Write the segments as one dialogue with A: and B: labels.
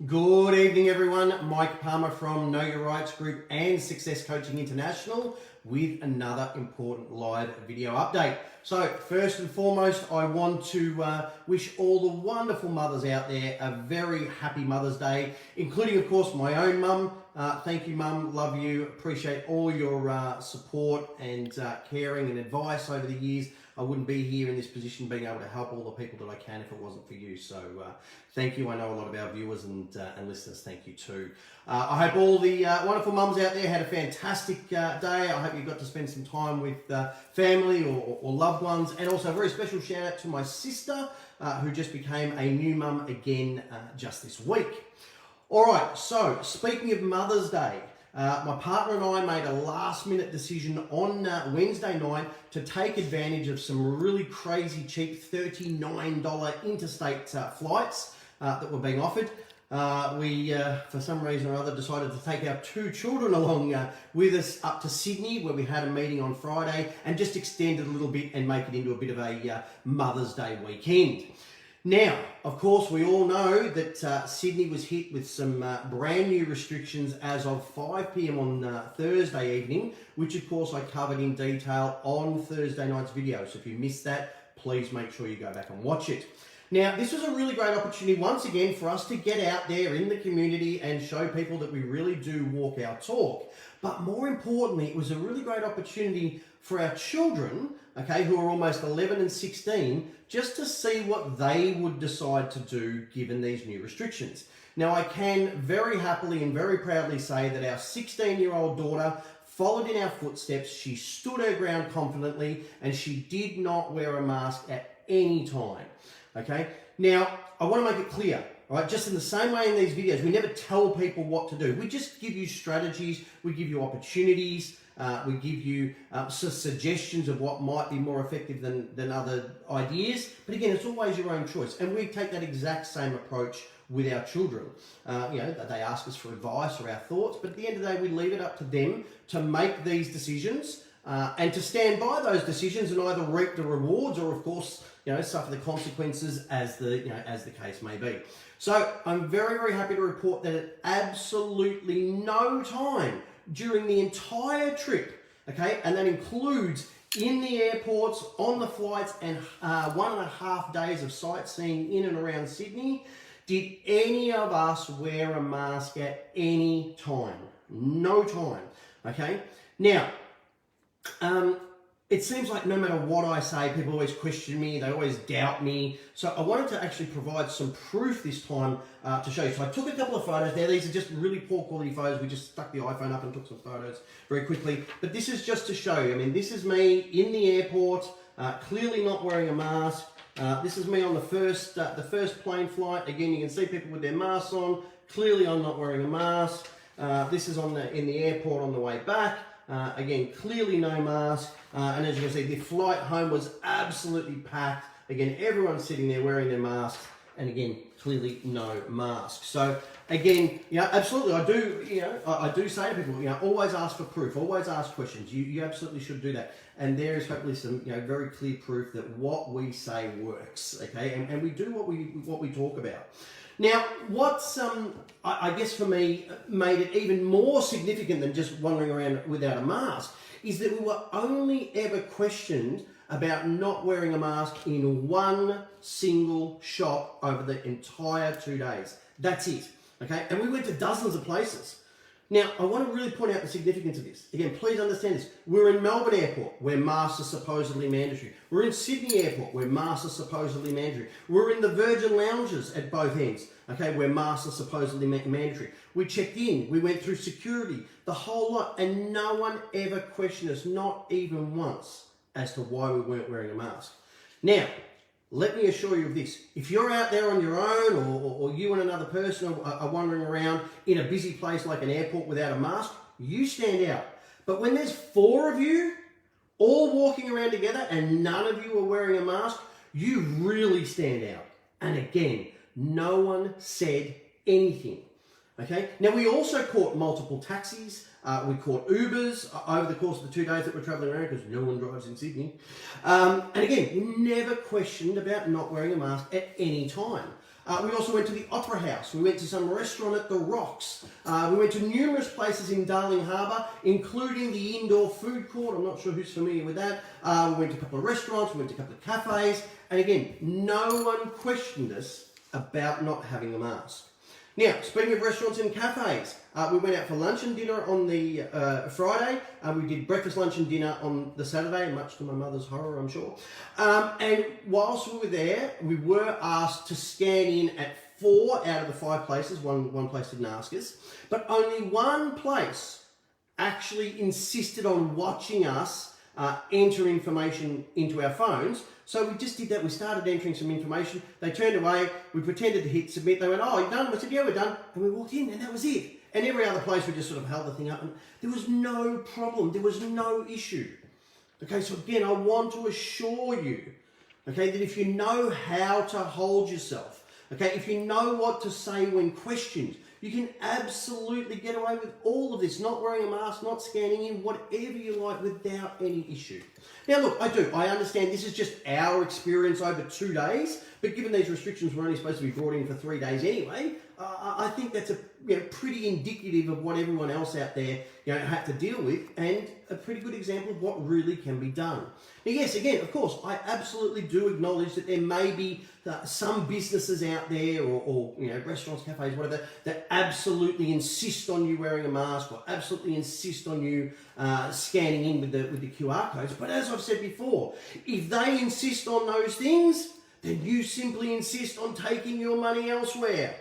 A: Good evening, everyone. Mike Palmer from Know Your Rights Group and Success Coaching International with another important live video update. So first and foremost, I want to wish all the wonderful mothers out there a very happy Mother's Day, including, of course, my own mum. Thank you, Mum. Love you. Appreciate all your support and caring and advice over the years. I wouldn't be here in this position being able to help all the people that I can if it wasn't for you. So thank you. I know a lot of our viewers and listeners thank you too. I hope all the wonderful mums out there had a fantastic day. I hope you got to spend some time with family or loved ones. And also a very special shout out to my sister who just became a new mum again just this week. All right, so speaking of Mother's Day, my partner and I made a last minute decision on Wednesday night to take advantage of some really crazy cheap $39 interstate flights that were being offered. We, for some reason or other, decided to take our two children along with us up to Sydney, where we had a meeting on Friday, and just extend it a little bit and make it into a bit of a Mother's Day weekend. Now, of course, we all know that Sydney was hit with some brand new restrictions as of 5 p.m. on Thursday evening, which of course I covered in detail on Thursday night's video. So if you missed that, please make sure you go back and watch it. Now, this was a really great opportunity once again for us to get out there in the community and show people that we really do walk our talk. But more importantly, it was a really great opportunity for our children, okay, who are almost 11 and 16, just to see what they would decide to do given these new restrictions. Now, I can very happily and very proudly say that our 16-year-old daughter followed in our footsteps. She stood her ground confidently and she did not wear a mask at any time, okay? Now, I want to make it clear, right? Just in the same way in these videos, we never tell people what to do. We just give you strategies, we give you opportunities, we give you suggestions of what might be more effective than other ideas. But again, it's always your own choice. And we take that exact same approach with our children. They ask us for advice or our thoughts, but at the end of the day, we leave it up to them to make these decisions and to stand by those decisions and either reap the rewards or, of course, suffer the consequences as the case may be. So I'm very, very happy to report that at absolutely no time during the entire trip, okay, and that includes in the airports, on the flights, and 1.5 days of sightseeing in and around Sydney, did any of us wear a mask at any time. No time, okay? Now, it seems like no matter what I say, people always question me, they always doubt me. So I wanted to actually provide some proof this time to show you. So I took a couple of photos there. These are just really poor quality photos. We just stuck the iPhone up and took some photos very quickly. But this is just to show you. I mean, this is me in the airport, clearly not wearing a mask. This is me on the first plane flight. Again, you can see people with their masks on. Clearly I'm not wearing a mask. This is in the airport on the way back. Again, clearly no mask. And as you can see, the flight home was absolutely packed. Again, everyone's sitting there wearing their masks. And again, clearly no mask. So again, absolutely, I do say to people, always ask for proof, always ask questions. You absolutely should do that. And there is hopefully some, very clear proof that what we say works, okay? And we do what we talk about. Now, what's, I guess for me, made it even more significant than just wandering around without a mask is that we were only ever questioned about not wearing a mask in one single shop over the entire 2 days. That's it, okay? And we went to dozens of places. Now, I want to really point out the significance of this. Again, please understand this. We're in Melbourne Airport, where masks are supposedly mandatory. We're in Sydney Airport, where masks are supposedly mandatory. We're in the Virgin Lounges at both ends, okay, where masks are supposedly mandatory. We checked in, we went through security, the whole lot, and no one ever questioned us, not even once, as to why we weren't wearing a mask. Now, let me assure you of this. If you're out there on your own or you and another person are wandering around in a busy place like an airport without a mask, you stand out. But when there's 4 of you all walking around together and none of you are wearing a mask, you really stand out. And again, no one said anything. Okay. Now, we also caught multiple taxis. We caught Ubers over the course of the 2 days that we're travelling around because no one drives in Sydney. And again, we never questioned about not wearing a mask at any time. We also went to the Opera House. We went to some restaurant at the Rocks. We went to numerous places in Darling Harbour, including the indoor food court. I'm not sure who's familiar with that. We went to a couple of restaurants. We went to a couple of cafes. And again, no one questioned us about not having a mask. Now, speaking of restaurants and cafes, we went out for lunch and dinner on the Friday. We did breakfast, lunch and dinner on the Saturday, much to my mother's horror, I'm sure. And whilst we were there, we were asked to scan in at 4 out of the 5 places. One place didn't ask us. But only one place actually insisted on watching us enter information into our phones. So we just did that. We started entering some information. They turned away. We pretended to hit submit. They went, "Oh, you're done?" I said, "Yeah, we're done." And we walked in and that was it. And every other place we just sort of held the thing up and there was no problem. There was no issue. Okay, so again, I want to assure you, okay, that if you know how to hold yourself, okay, if you know what to say when questioned, you can absolutely get away with all of this, not wearing a mask, not scanning in, whatever you like without any issue. Now look, I understand this is just our experience over 2 days, but given these restrictions were only supposed to be brought in for 3 days anyway, I think that's pretty indicative of what everyone else out there had to deal with, and a pretty good example of what really can be done. Now yes, again, of course, I absolutely do acknowledge that there may be some businesses out there or restaurants, cafes, whatever, that absolutely insist on you wearing a mask or absolutely insist on you scanning in with the QR codes. But as I've said before, if they insist on those things, then you simply insist on taking your money elsewhere.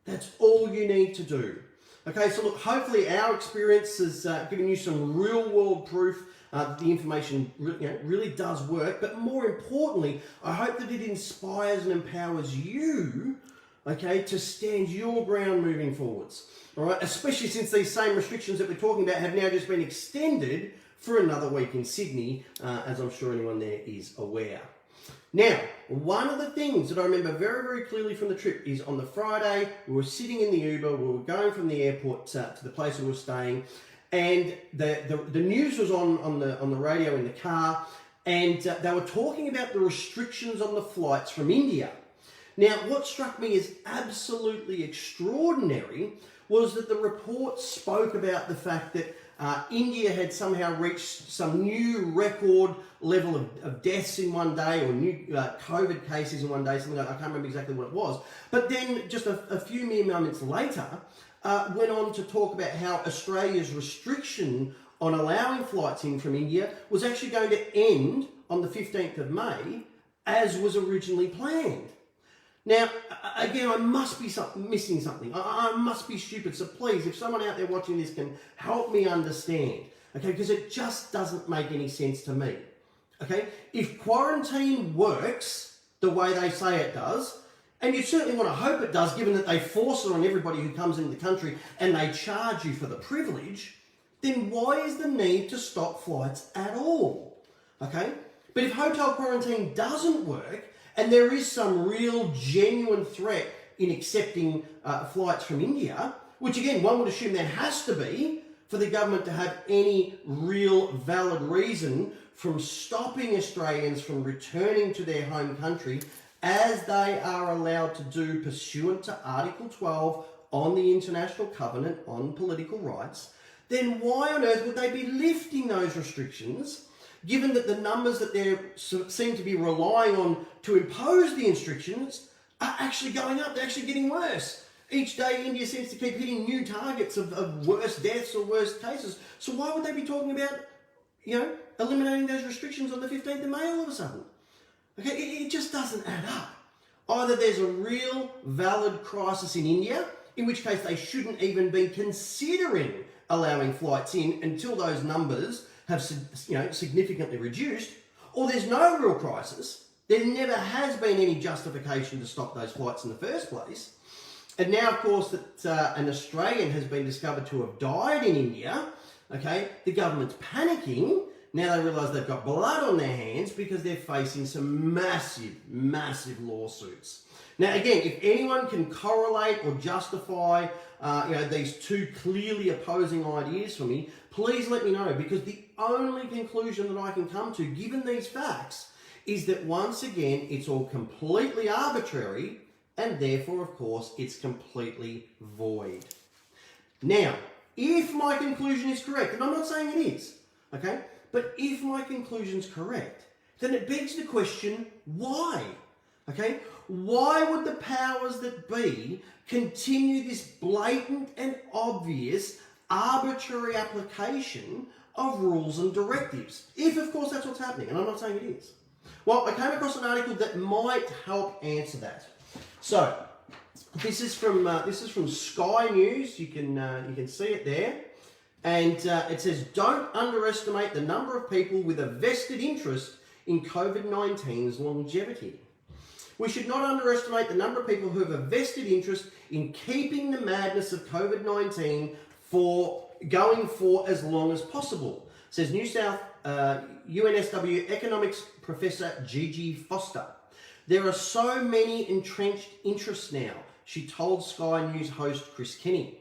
A: That's all you need to do. Okay, so look, hopefully our experience has given you some real world proof that the information really does work, but more importantly, I hope that it inspires and empowers you, okay, to stand your ground moving forwards. All right, especially since these same restrictions that we're talking about have now just been extended for another week in Sydney, as I'm sure anyone there is aware. Now, one of the things that I remember very, very clearly from the trip is on the Friday, we were sitting in the Uber, we were going from the airport to the place we were staying, and the news was on the radio in the car, and they were talking about the restrictions on the flights from India. Now, what struck me as absolutely extraordinary was that the report spoke about the fact that India had somehow reached some new record level of deaths in one day, or new COVID cases in one day, something like, I can't remember exactly what it was. But then just a few mere moments later, went on to talk about how Australia's restriction on allowing flights in from India was actually going to end on the 15th of May, as was originally planned. Now, again, I must be missing something. I must be stupid. So please, if someone out there watching this can help me understand, okay, because it just doesn't make any sense to me. Okay, if quarantine works the way they say it does, and you certainly want to hope it does, given that they force it on everybody who comes into the country and they charge you for the privilege, then why is the need to stop flights at all? Okay, but if hotel quarantine doesn't work, and there is some real genuine threat in accepting flights from India, which again, one would assume there has to be for the government to have any real valid reason from stopping Australians from returning to their home country, as they are allowed to do pursuant to Article 12 on the International Covenant on Political Rights, then why on earth would they be lifting those restrictions, given that the numbers that they seem to be relying on to impose the restrictions are actually going up, they're actually getting worse. Each day India seems to keep hitting new targets of worse deaths or worse cases. So why would they be talking about, eliminating those restrictions on the 15th of May all of a sudden? Okay, it just doesn't add up. Either there's a real valid crisis in India, in which case they shouldn't even be considering allowing flights in until those numbers have significantly reduced, or there's no real crisis. There never has been any justification to stop those flights in the first place. And now, of course, that an Australian has been discovered to have died in India, okay, the government's panicking. Now they realise they've got blood on their hands because they're facing some massive, massive lawsuits. Now, again, if anyone can correlate or justify these two clearly opposing ideas for me, please let me know, because the only conclusion that I can come to, given these facts, is that once again, it's all completely arbitrary and therefore, of course, it's completely void. Now, if my conclusion is correct, and I'm not saying it is, okay, but if my conclusion is correct, then it begs the question, why? Okay, why would the powers that be continue this blatant and obvious arbitrary application of rules and directives, if of course that's what's happening? And I'm not saying it is. Well, I came across an article that might help answer that. So this is from Sky News. You can see it there, and it says, "Don't underestimate the number of people with a vested interest in COVID-19's longevity. We should not underestimate the number of people who have a vested interest in keeping the madness of COVID-19 going for as long as possible," says UNSW economics professor Gigi Foster. "There are so many entrenched interests now," she told Sky News host Chris Kenny.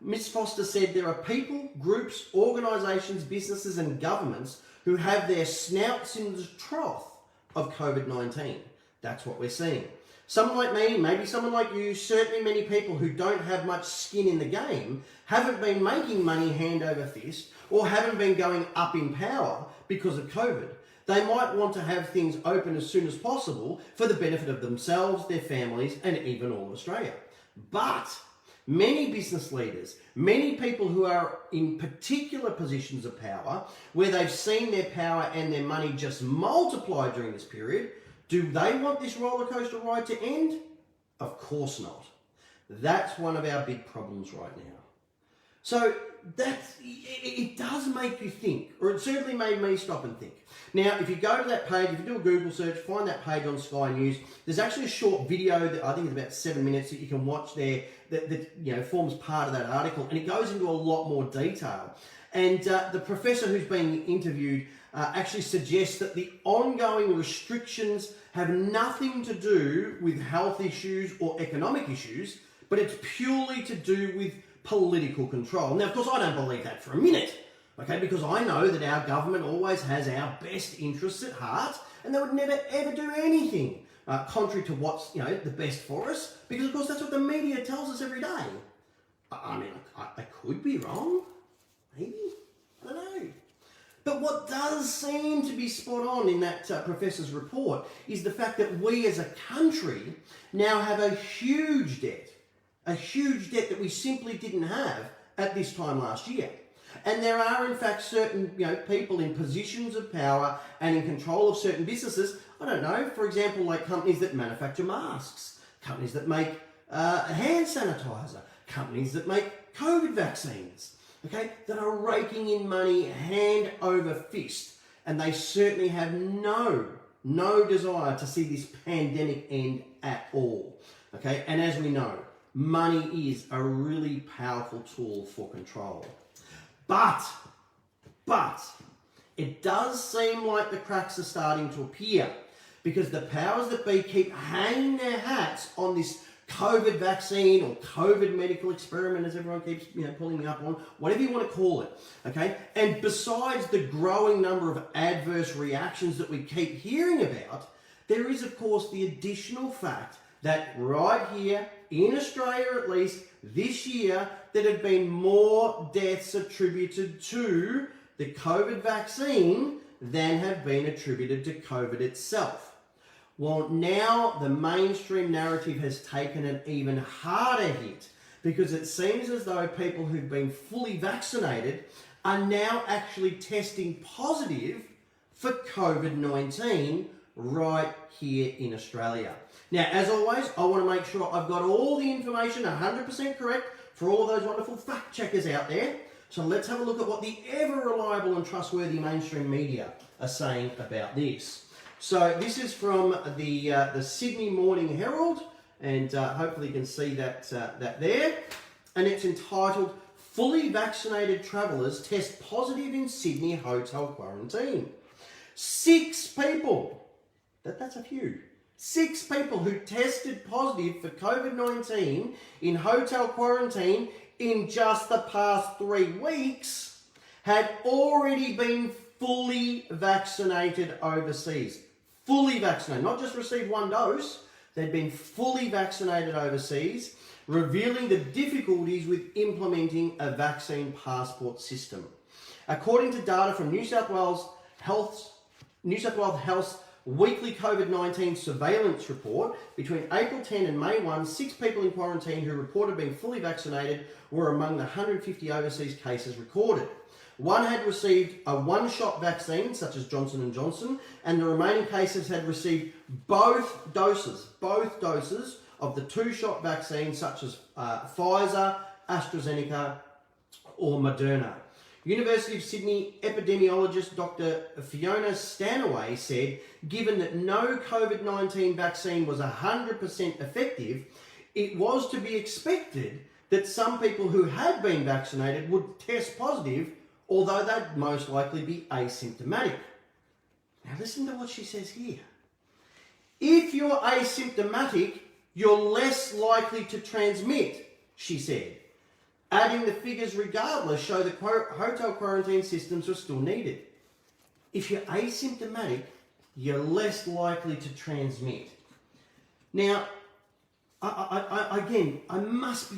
A: Ms. Foster said there are people, groups, organisations, businesses and governments who have their snouts in the trough of COVID-19. That's what we're seeing. Someone like me, maybe someone like you, certainly many people who don't have much skin in the game, haven't been making money hand over fist or haven't been going up in power because of COVID. They might want to have things open as soon as possible for the benefit of themselves, their families, and even all of Australia. But many business leaders, many people who are in particular positions of power, where they've seen their power and their money just multiply during this period, do they want this roller coaster ride to end? Of course not. That's one of our big problems right now. So it does make you think, or it certainly made me stop and think. Now, if you go to that page, if you do a Google search, find that page on Sky News, there's actually a short video that I think is about 7 minutes that you can watch there that forms part of that article, and it goes into a lot more detail. And the professor who's being interviewed actually suggests that the ongoing restrictions have nothing to do with health issues or economic issues, but it's purely to do with political control. Now, of course, I don't believe that for a minute, okay, because I know that our government always has our best interests at heart, and they would never ever do anything contrary to what's the best for us, because of course that's what the media tells us every day. I mean, I could be wrong, maybe, I don't know. But what does seem to be spot on in that professor's report is the fact that we as a country now have a huge debt that we simply didn't have at this time last year. And there are in fact certain people in positions of power and in control of certain businesses, I don't know, for example, like companies that manufacture masks, companies that make hand sanitizer, companies that make COVID vaccines, okay, that are raking in money hand over fist, and they certainly have no desire to see this pandemic end at all, okay? And as we know, money is a really powerful tool for control. But it does seem like the cracks are starting to appear, because the powers that be keep hanging their hats on this COVID vaccine or COVID medical experiment, as everyone keeps pulling me up on, whatever you want to call it, okay? And besides the growing number of adverse reactions that we keep hearing about, there is of course the additional fact that right here in Australia, at least this year, there have been more deaths attributed to the COVID vaccine than have been attributed to COVID itself. Well, now the mainstream narrative has taken an even harder hit, because it seems as though people who've been fully vaccinated are now actually testing positive for COVID-19 right here in Australia. Now, as always, I want to make sure I've got all the information 100% correct for all of those wonderful fact checkers out there. So let's have a look at what the ever reliable and trustworthy mainstream media are saying about this. So this is from the Sydney Morning Herald, and hopefully you can see that there. And it's entitled, "Fully Vaccinated Travellers Test Positive in Sydney Hotel Quarantine." 6 people, that's a few. 6 people who tested positive for COVID-19 in hotel quarantine in just the past 3 weeks had already been fully vaccinated overseas. Fully vaccinated, not just received 1 dose, they'd been fully vaccinated overseas, revealing the difficulties with implementing a vaccine passport system. According to data from New South Wales Health's weekly COVID-19 surveillance report, between April 10 and May 1, 6 people in quarantine who reported being fully vaccinated were among the 150 overseas cases recorded. One had received a one-shot vaccine, such as Johnson & Johnson, and the remaining cases had received both doses of the two-shot vaccine, such as Pfizer, AstraZeneca, or Moderna. University of Sydney epidemiologist Dr. Fiona Stanaway said, given that no COVID-19 vaccine was 100% effective, it was to be expected that some people who had been vaccinated would test positive, although they'd most likely be asymptomatic. Now listen to what she says here. If you're asymptomatic, you're less likely to transmit, she said. Adding the figures regardless show that hotel quarantine systems are still needed. If you're asymptomatic, you're less likely to transmit. Now, I must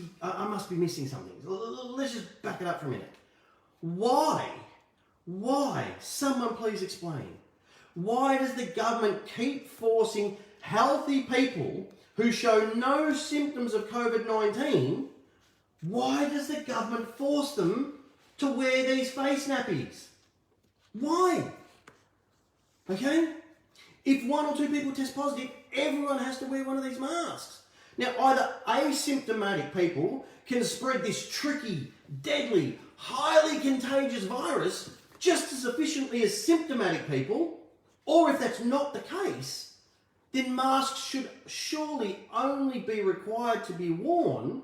A: be missing something. Let's just back it up for a minute. Why? Someone please explain. Why does the government keep forcing healthy people who show no symptoms of COVID-19? Why does the government force them to wear these face nappies? Why? Okay? If one or two people test positive, everyone has to wear one of these masks. Now, either asymptomatic people can spread this tricky, deadly, highly contagious virus just as efficiently as symptomatic people, or if that's not the case, then masks should surely only be required to be worn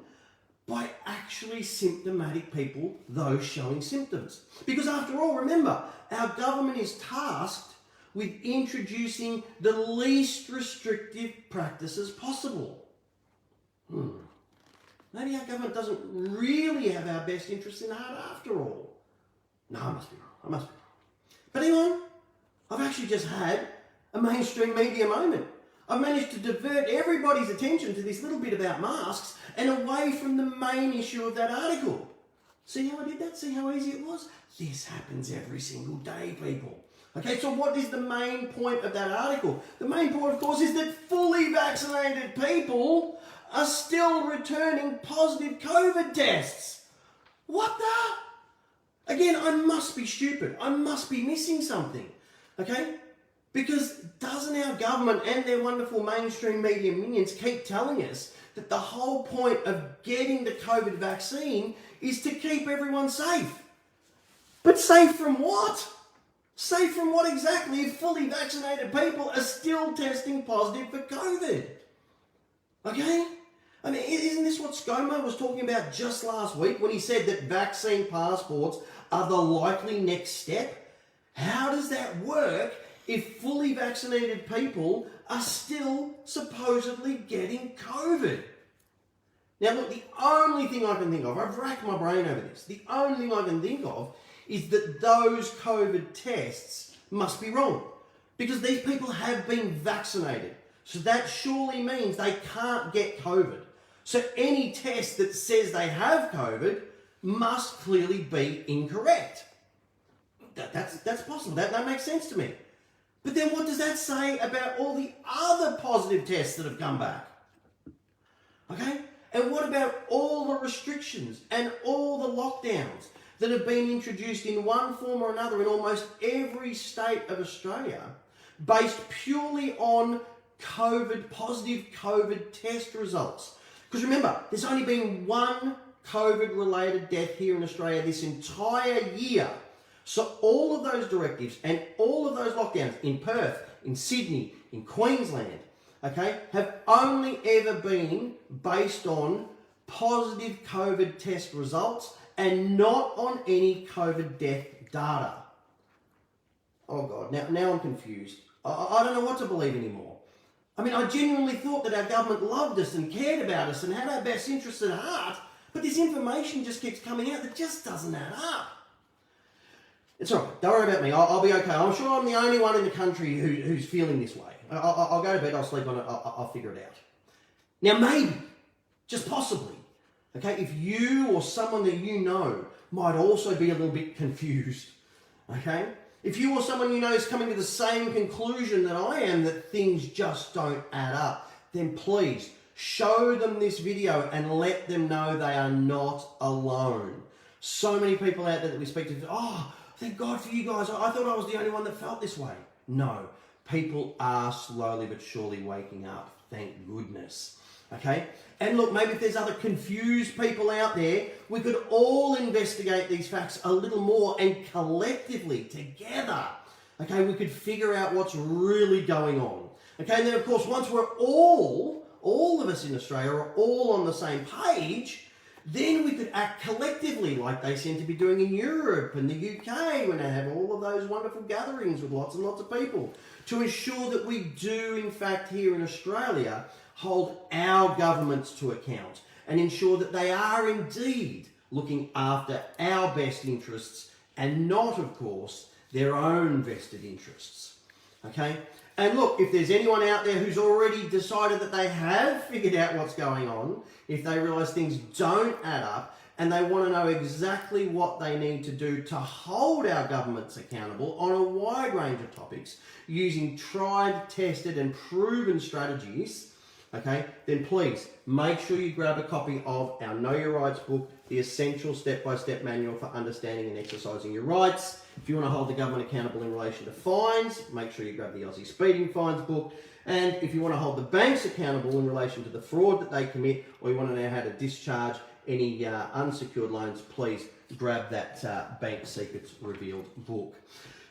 A: by actually symptomatic people, those showing symptoms. Because after all, remember, our government is tasked with introducing the least restrictive practices possible. Maybe our government doesn't really have our best interests in heart after all. No, I must be wrong. But hang on, I've actually just had a mainstream media moment. I've managed to divert everybody's attention to this little bit about masks and away from the main issue of that article. See how I did that? See how easy it was? This happens every single day, people. Okay, so what is the main point of that article? The main point, of course, is that fully vaccinated people are still returning positive COVID tests. What the? Again, I must be stupid. I must be missing something. Okay? Because doesn't our government and their wonderful mainstream media minions keep telling us that the whole point of getting the COVID vaccine is to keep everyone safe? But safe from what? Safe from what exactly if fully vaccinated people are still testing positive for COVID? Okay? I mean, isn't this what ScoMo was talking about just last week when he said that vaccine passports are the likely next step? How does that work if fully vaccinated people are still supposedly getting COVID? Now look, the only thing I can think of, I've racked my brain over this, the only thing I can think of is that those COVID tests must be wrong because these people have been vaccinated. So that surely means they can't get COVID. So any test that says they have COVID must clearly be incorrect. That's possible. That makes sense to me. But then what does that say about all the other positive tests that have come back? Okay? And what about all the restrictions and all the lockdowns that have been introduced in one form or another in almost every state of Australia based purely on positive COVID test results? Because remember, there's only been one COVID-related death here in Australia this entire year. So all of those directives and all of those lockdowns in Perth, in Sydney, in Queensland, okay, have only ever been based on positive COVID test results and not on any COVID death data. Oh God, now I'm confused. I don't know what to believe anymore. I mean, I genuinely thought that our government loved us and cared about us and had our best interests at heart, but this information just keeps coming out that just doesn't add up. It's all right. Don't worry about me. I'll be okay. I'm sure I'm the only one in the country who's feeling this way. I'll go to bed, I'll sleep on it, I'll figure it out. Now maybe, just possibly, okay, if you or someone that you know might also be a little bit confused, okay? If you or someone you know is coming to the same conclusion that I am, that things just don't add up, then please show them this video and let them know they are not alone. So many people out there that we speak to, oh, thank God for you guys. I thought I was the only one that felt this way. No, people are slowly but surely waking up. Thank goodness. Okay? And look, maybe if there's other confused people out there, we could all investigate these facts a little more and collectively, together, okay, we could figure out what's really going on. Okay, and then of course, once we're all of us in Australia are all on the same page, then we could act collectively like they seem to be doing in Europe and the UK when they have all of those wonderful gatherings with lots and lots of people, to ensure that we do, in fact, here in Australia, hold our governments to account and ensure that they are indeed looking after our best interests and not, of course, their own vested interests. Okay? And look, if there's anyone out there who's already decided that they have figured out what's going on, if they realise things don't add up, and they want to know exactly what they need to do to hold our governments accountable on a wide range of topics using tried, tested and proven strategies, okay, then please make sure you grab a copy of our Know Your Rights book, the essential step-by-step manual for understanding and exercising your rights. If you want to hold the government accountable in relation to fines, make sure you grab the Aussie Speeding Fines book. And if you want to hold the banks accountable in relation to the fraud that they commit, or you want to know how to discharge any unsecured loans, please grab that Bank Secrets Revealed book.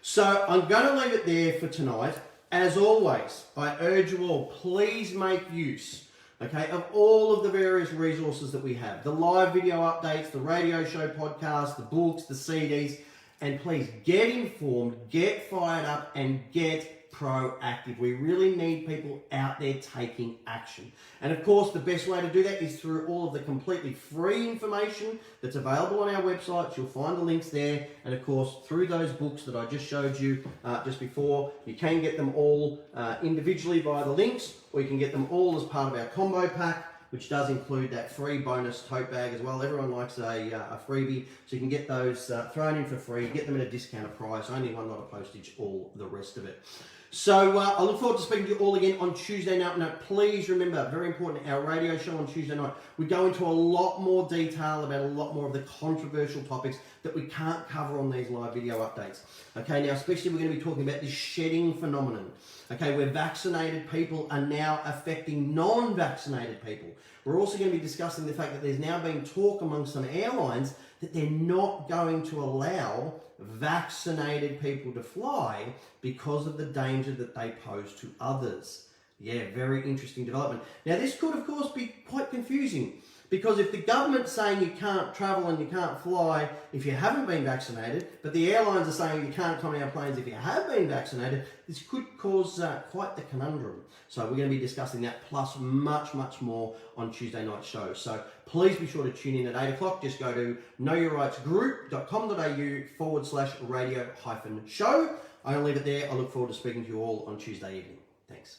A: So I'm going to leave it there for tonight. As always, I urge you all, please make use, okay, of all of the various resources that we have. The live video updates, the radio show podcast, the books, the CDs, and please get informed, get fired up, and get proactive. We really need people out there taking action. And of course, the best way to do that is through all of the completely free information that's available on our websites. You'll find the links there. And of course, through those books that I just showed you just before, you can get them all individually via the links, or you can get them all as part of our combo pack, which does include that free bonus tote bag as well. Everyone likes a freebie, so you can get those thrown in for free, get them at a discounted price, only $1 postage, all the rest of it. So I look forward to speaking to you all again on Tuesday night. Now, please remember, very important, our radio show on Tuesday night, we go into a lot more detail about a lot more of the controversial topics that we can't cover on these live video updates. Okay, now especially we're going to be talking about this shedding phenomenon, okay, where vaccinated people are now affecting non-vaccinated people. We're also going to be discussing the fact that there's now been talk among some airlines that they're not going to allow vaccinated people to fly because of the danger that they pose to others. Yeah, very interesting development. Now, this could, of course, be quite confusing, because if the government's saying you can't travel and you can't fly if you haven't been vaccinated, but the airlines are saying you can't come on our planes if you have been vaccinated, this could cause quite the conundrum. So we're going to be discussing that, plus much, much more on Tuesday night's show. So please be sure to tune in at 8 o'clock. Just go to knowyourrightsgroup.com.au/radio-show. I'm going to leave it there. I look forward to speaking to you all on Tuesday evening. Thanks.